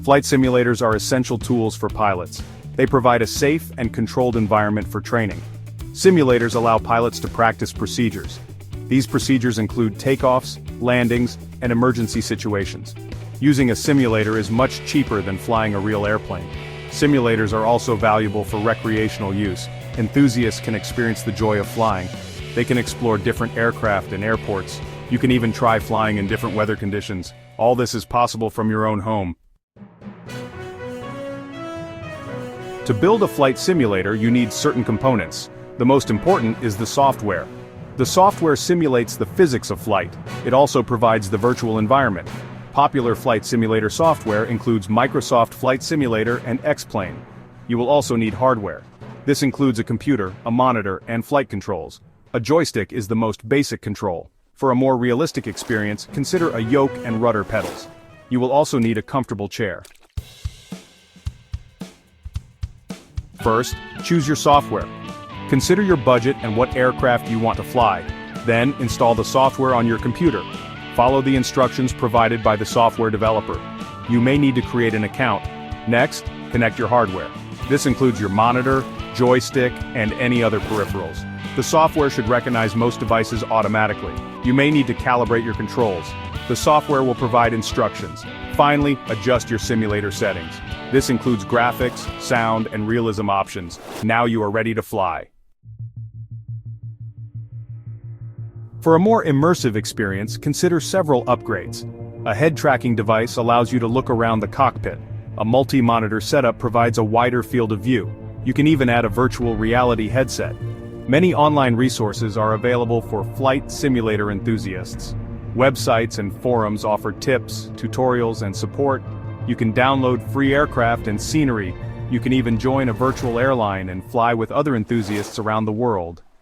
Flight simulators are essential tools for pilots. They provide a safe and controlled environment for training. Simulators allow pilots to practice procedures. These procedures include takeoffs, landings, and emergency situations. Using a simulator is much cheaper than flying a real airplane. Simulators are also valuable for recreational use. Enthusiasts can experience the joy of flying. They can explore different aircraft and airports. You can even try flying in different weather conditions. All this is possible from your own home. To build a flight simulator, you need certain components. The most important is the software. The software simulates the physics of flight. It also provides the virtual environment. Popular flight simulator software includes Microsoft Flight Simulator and X-Plane. You will also need hardware. This includes a computer, a monitor, and flight controls. A joystick is the most basic control. For a more realistic experience, consider a yoke and rudder pedals. You will also need a comfortable chair. First, choose your software. Consider your budget and what aircraft you want to fly. Then, install the software on your computer. Follow the instructions provided by the software developer. You may need to create an account. Next, connect your hardware. This includes your monitor, joystick, and any other peripherals. The software should recognize most devices automatically. You may need to calibrate your controls. The software will provide instructions. Finally, adjust your simulator settings. This includes graphics, sound, and realism options. Now you are ready to fly. For a more immersive experience, consider several upgrades. A head-tracking device allows you to look around the cockpit. A multi-monitor setup provides a wider field of view. You can even add a virtual reality headset. Many online resources are available for flight simulator enthusiasts. Websites and forums offer tips, tutorials, and support. You can download free aircraft and scenery. You can even join a virtual airline and fly with other enthusiasts around the world.